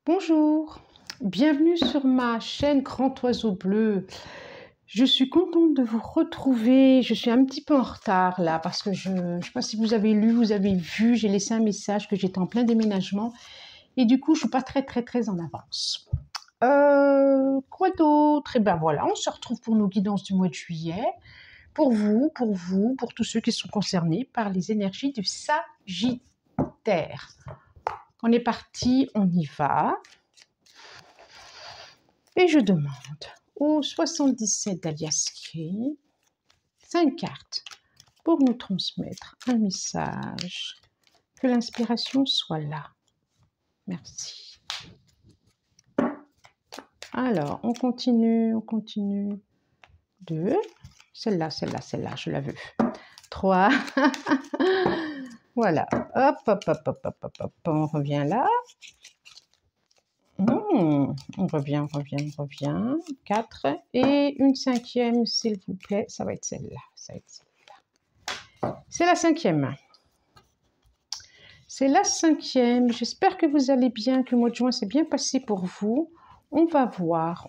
Bonjour, bienvenue sur ma chaîne Grand Oiseau Bleu. Je suis contente de vous retrouver. Je suis un petit peu en retard là parce que je ne sais pas si vous avez lu, vous avez vu, j'ai laissé un message que j'étais en plein déménagement et du coup je ne suis pas très en avance. Quoi d'autre? Et ben voilà, on se retrouve pour nos guidances du mois de juillet. Pour vous, pour tous ceux qui sont concernés par les énergies du Sagittaire. On est parti, on y va. Et je demande au 77 d'Aliaské 5 cartes pour nous transmettre un message. Que l'inspiration soit là. Merci. Alors, on continue. 2. Celle-là, je la veux. 3. Voilà. Hop. On revient là. On revient. 4. Et une 5e, s'il vous plaît. Ça va être celle-là. C'est la 5e. C'est la 5e. J'espère que vous allez bien, que le mois de juin s'est bien passé pour vous. On va voir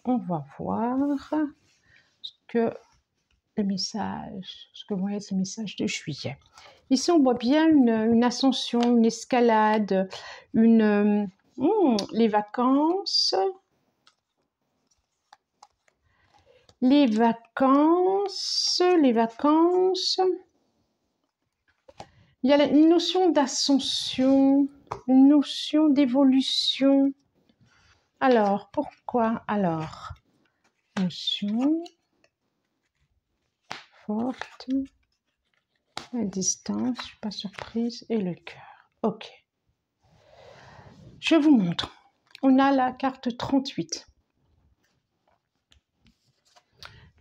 ce que vont être les messages de juillet. Ici, on voit bien une ascension, une escalade, les vacances. Les vacances. Il y a une notion d'ascension, une notion d'évolution. Alors, pourquoi? Alors, notion forte, la distance, je ne suis pas surprise, et le cœur. Ok. Je vous montre. On a la carte 38.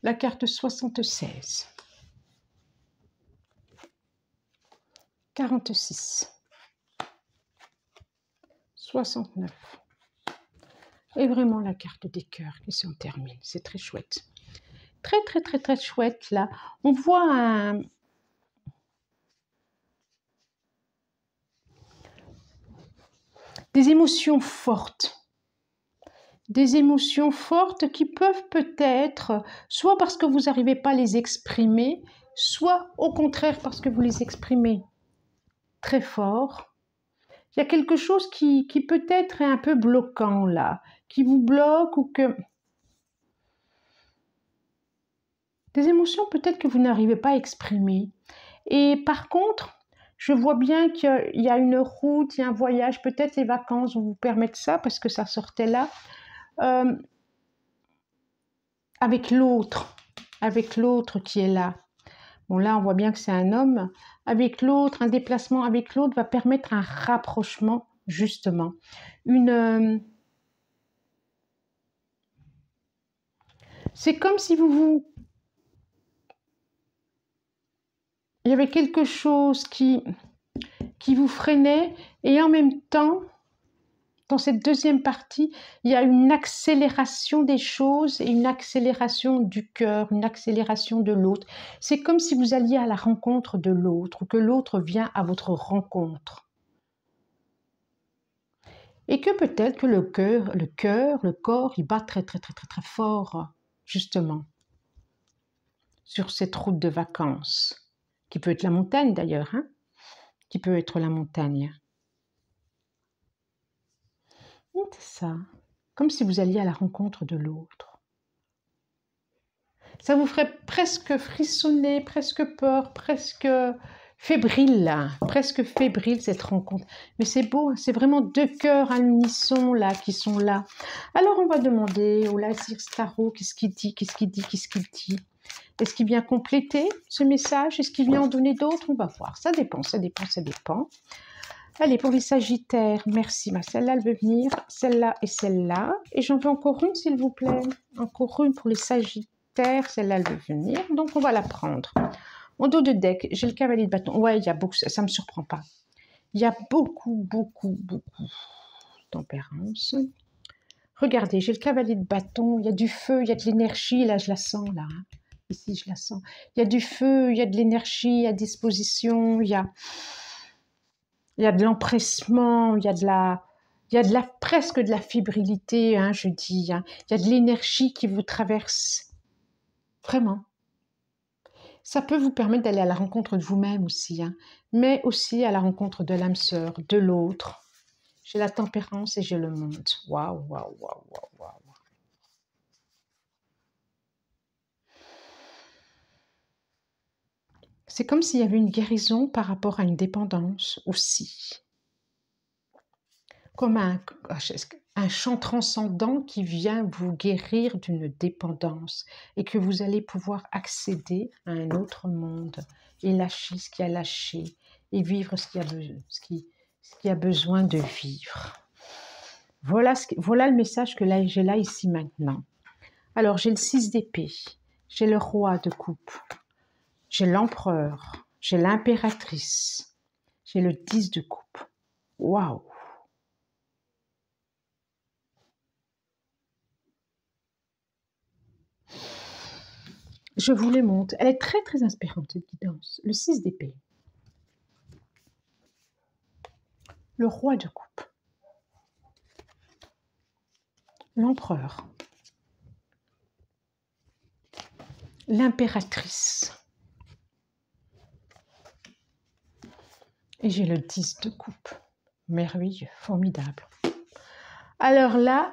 La carte 76. 46. 69. Et vraiment la carte des cœurs qui s'en termine. C'est très chouette. Très chouette là. On voit des émotions fortes. Des émotions fortes qui peuvent peut-être, soit parce que vous n'arrivez pas à les exprimer, soit au contraire parce que vous les exprimez très fort. Il y a quelque chose qui peut-être est un peu bloquant là, qui vous bloque ou que... Des émotions peut-être que vous n'arrivez pas à exprimer. Et par contre, je vois bien qu'il y a une route, il y a un voyage, peut-être les vacances vont vous permettre ça parce que ça sortait là. Avec l'autre qui est là. Bon, là, on voit bien que c'est un homme. Avec l'autre, un déplacement avec l'autre va permettre un rapprochement, justement. C'est comme si il y avait quelque chose qui vous freinait et en même temps, dans cette deuxième partie, il y a une accélération des choses et une accélération du cœur, une accélération de l'autre. C'est comme si vous alliez à la rencontre de l'autre ou que l'autre vient à votre rencontre. Et que peut-être que le corps, il bat très fort, justement, sur cette route de vacances, qui peut être la montagne d'ailleurs, hein, qui peut être la montagne. C'est ça, comme si vous alliez à la rencontre de l'autre. Ça vous ferait presque frissonner, presque peur, presque fébrile, cette rencontre. Mais c'est beau, c'est vraiment deux cœurs à l'unisson là, qui sont là. Alors on va demander au Lazyr Tarot, qu'est-ce qu'il dit? Est-ce qu'il vient compléter ce message? Est-ce qu'il vient en donner d'autres? On va voir, ça dépend. Allez, pour les Sagittaires, merci. Celle-là, elle veut venir, celle-là et celle-là. Et j'en veux encore une, s'il vous plaît. Encore une pour les Sagittaires, celle-là, elle veut venir. Donc, on va la prendre. En dos de deck, j'ai le cavalier de bâton. Ouais, il y a beaucoup, ça ne me surprend pas. Il y a beaucoup. Tempérance. Regardez, j'ai le cavalier de bâton. Il y a du feu, il y a de l'énergie. Là, je la sens, là. Ici, je la sens. Il y a du feu, il y a de l'énergie, il y a disposition, il y a de l'empressement, il y a de la... Il y a presque de la fébrilité, hein, je dis. Hein. Il y a de l'énergie qui vous traverse. Vraiment. Ça peut vous permettre d'aller à la rencontre de vous-même aussi, hein, mais aussi à la rencontre de l'âme sœur, de l'autre. J'ai la tempérance et j'ai le monde. Waouh, waouh, waouh, waouh, waouh. C'est comme s'il y avait une guérison par rapport à une dépendance aussi. Comme un chant transcendant qui vient vous guérir d'une dépendance et que vous allez pouvoir accéder à un autre monde et lâcher ce qui a lâché et vivre ce qui a besoin de vivre. Voilà, voilà le message que j'ai là ici maintenant. Alors j'ai le 6 d'épée, j'ai le roi de coupe, j'ai l'empereur, j'ai l'impératrice, j'ai le 10 de coupe. Waouh! Je vous les montre. Elle est très très inspirante cette guidance. Le 6 d'épée. Le roi de coupe. L'empereur. L'impératrice. Et j'ai le 10 de coupe. Merveilleux, formidable. Alors là.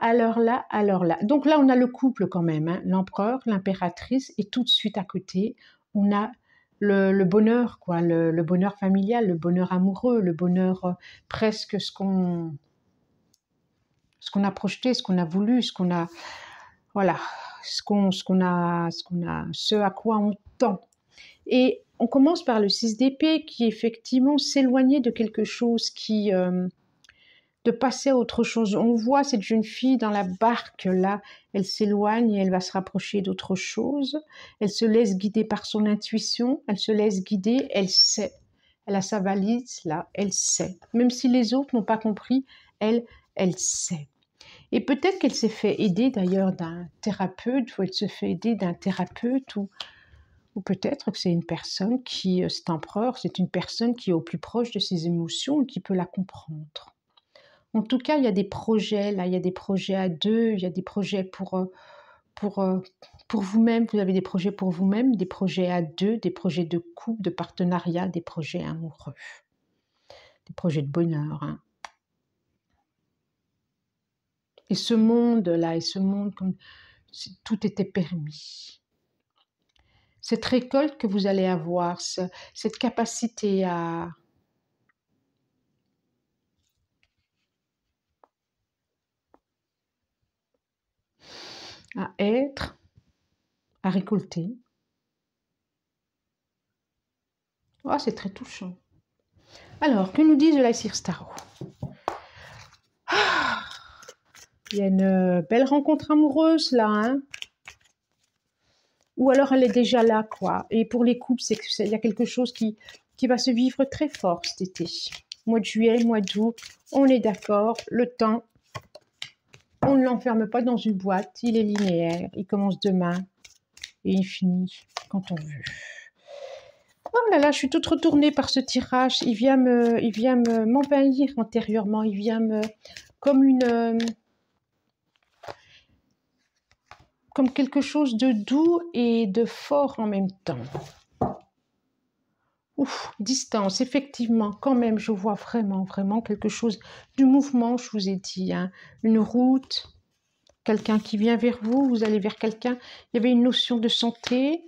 Donc là, on a le couple quand même. Hein, l'empereur, l'impératrice. Et tout de suite à côté, on a le bonheur, quoi, le bonheur familial, le bonheur amoureux, le bonheur presque ce qu'on a projeté, ce qu'on a voulu, ce qu'on a, voilà, ce à quoi on tend. Et on commence par le 6 d'épée qui effectivement s'éloignait de quelque chose qui de passer à autre chose. On voit cette jeune fille dans la barque là, elle s'éloigne et elle va se rapprocher d'autre chose. Elle se laisse guider par son intuition, elle se laisse guider, elle sait. Elle a sa valise là, elle sait. Même si les autres n'ont pas compris, elle sait. Et peut-être qu'elle s'est fait aider d'ailleurs d'un thérapeute, ou elle se fait aider d'un thérapeute, ou peut-être que c'est une personne qui, cet empereur, c'est une personne qui est au plus proche de ses émotions et qui peut la comprendre. En tout cas, il y a des projets, là, il y a des projets à deux, il y a des projets pour vous-même, vous avez des projets pour vous-même, des projets à deux, des projets de couple, de partenariat, des projets amoureux, des projets de bonheur. Hein. Et ce monde-là, comme tout était permis. Cette récolte que vous allez avoir, cette capacité à être, à récolter. Oh, c'est très touchant. Alors, que nous disent de l'Aesir Tarot? Il y a une belle rencontre amoureuse là, hein? Ou alors elle est déjà là, quoi. Et pour les couples, c'est qu'il y a quelque chose qui va se vivre très fort cet été. Mois de juillet, mois d'août, on est d'accord, le temps, on ne l'enferme pas dans une boîte, il est linéaire, il commence demain et il finit quand on veut. Oh là là, je suis toute retournée par ce tirage, il vient m'envahir intérieurement, il vient comme quelque chose de doux et de fort en même temps. Ouf, distance, effectivement, quand même, je vois vraiment quelque chose du mouvement, je vous ai dit, hein, une route, quelqu'un qui vient vers vous, vous allez vers quelqu'un. Il y avait une notion de santé,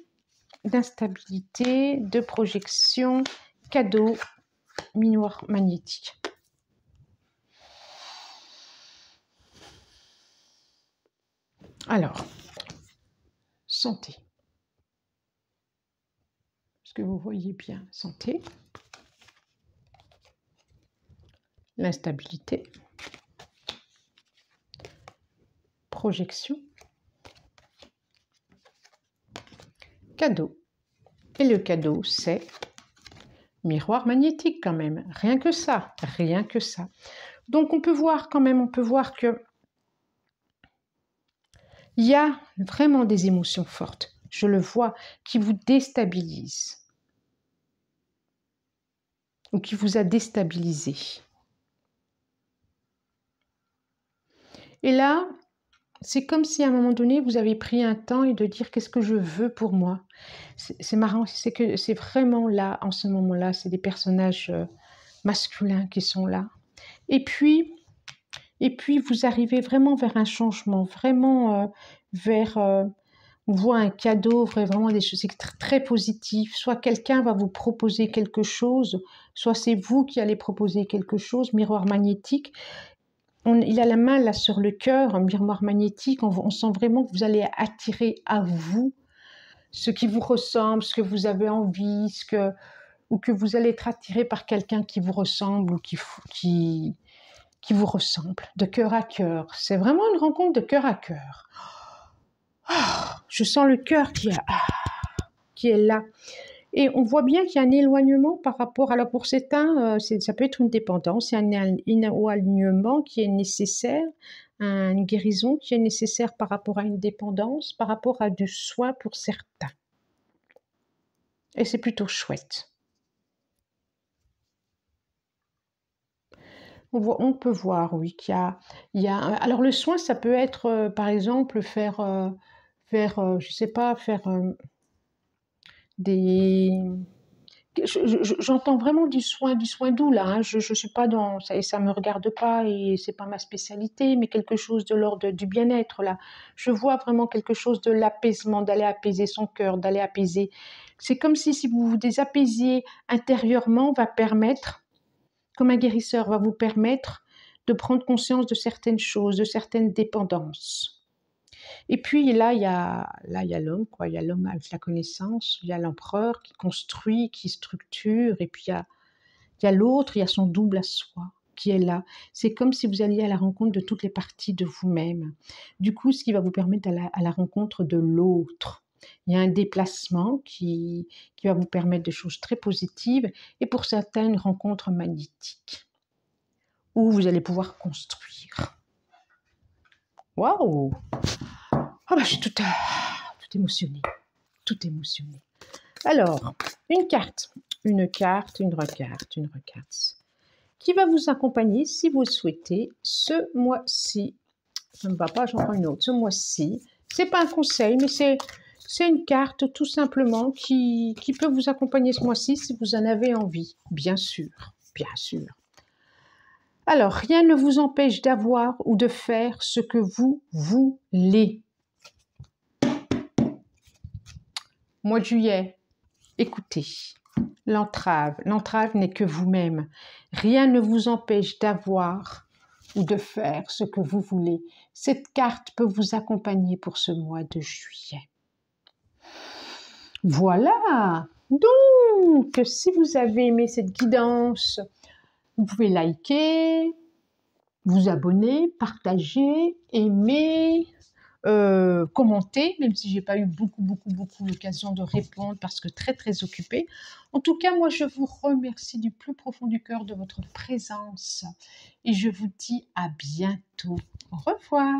d'instabilité, de projection, cadeau, miroir magnétique. Alors, santé. Est-ce que vous voyez bien? Santé. L'instabilité. Projection. Cadeau. Et le cadeau, c'est miroir magnétique quand même. Rien que ça. Rien que ça. Donc, on peut voir quand même, que il y a vraiment des émotions fortes, je le vois, qui vous déstabilisent ou qui vous a déstabilisé. Et là, c'est comme si à un moment donné, vous avez pris un temps et de dire qu'est-ce que je veux pour moi. C'est marrant, c'est que c'est vraiment là, en ce moment-là, c'est des personnages masculins qui sont là. Et puis, vous arrivez vraiment vers un changement, vraiment vers, on voit un cadeau, vraiment des choses très positives. Soit quelqu'un va vous proposer quelque chose, soit c'est vous qui allez proposer quelque chose, miroir magnétique. Il a la main là sur le cœur, un miroir magnétique, on sent vraiment que vous allez attirer à vous ce qui vous ressemble, ce que vous avez envie, ou que vous allez être attiré par quelqu'un qui vous ressemble ou qui vous ressemble, de cœur à cœur. C'est vraiment une rencontre de cœur à cœur. Je sens le cœur qui est là. Et on voit bien qu'il y a un éloignement par rapport, alors pour certains, ça peut être une dépendance, c'est un éloignement qui est nécessaire, une guérison qui est nécessaire par rapport à une dépendance, par rapport à du soin pour certains. Et c'est plutôt chouette. On peut voir, oui, qu'il y a alors le soin, ça peut être, par exemple, je sais pas, faire des... J'entends vraiment du soin doux là, hein. Je suis pas dans ça et ça me regarde pas et c'est pas ma spécialité, mais quelque chose de l'ordre du bien-être là. Je vois vraiment quelque chose de l'apaisement, d'aller apaiser son cœur, d'aller apaiser. C'est comme si vous vous désapaisiez intérieurement, va permettre, comme un guérisseur, va vous permettre de prendre conscience de certaines choses, de certaines dépendances. Et puis là, il y a l'homme, quoi. Il y a l'homme avec la connaissance, il y a l'empereur qui construit, qui structure, et puis il y a l'autre, il y a son double à soi qui est là. C'est comme si vous alliez à la rencontre de toutes les parties de vous-même. Du coup, ce qui va vous permettre à la rencontre de l'autre. Il y a un déplacement qui va vous permettre des choses très positives, et pour certains, une rencontre magnétique, où vous allez pouvoir construire. Waouh! Ah bah, je suis toute émotionnée. Tout émotionnée. Alors, une carte, une recarte, qui va vous accompagner si vous le souhaitez ce mois-ci. Ça ne va pas, j'en prends une autre. Ce mois-ci, c'est pas un conseil, mais c'est une carte tout simplement qui peut vous accompagner ce mois-ci si vous en avez envie, bien sûr, bien sûr. Alors, rien ne vous empêche d'avoir ou de faire ce que vous voulez. Mois de juillet, écoutez, l'entrave n'est que vous-même. Rien ne vous empêche d'avoir ou de faire ce que vous voulez. Cette carte peut vous accompagner pour ce mois de juillet. Voilà. Donc, si vous avez aimé cette guidance, vous pouvez liker, vous abonner, partager, aimer, commenter, même si j'ai pas eu beaucoup l'occasion de répondre parce que très occupée. En tout cas, moi, je vous remercie du plus profond du cœur de votre présence et je vous dis à bientôt. Au revoir.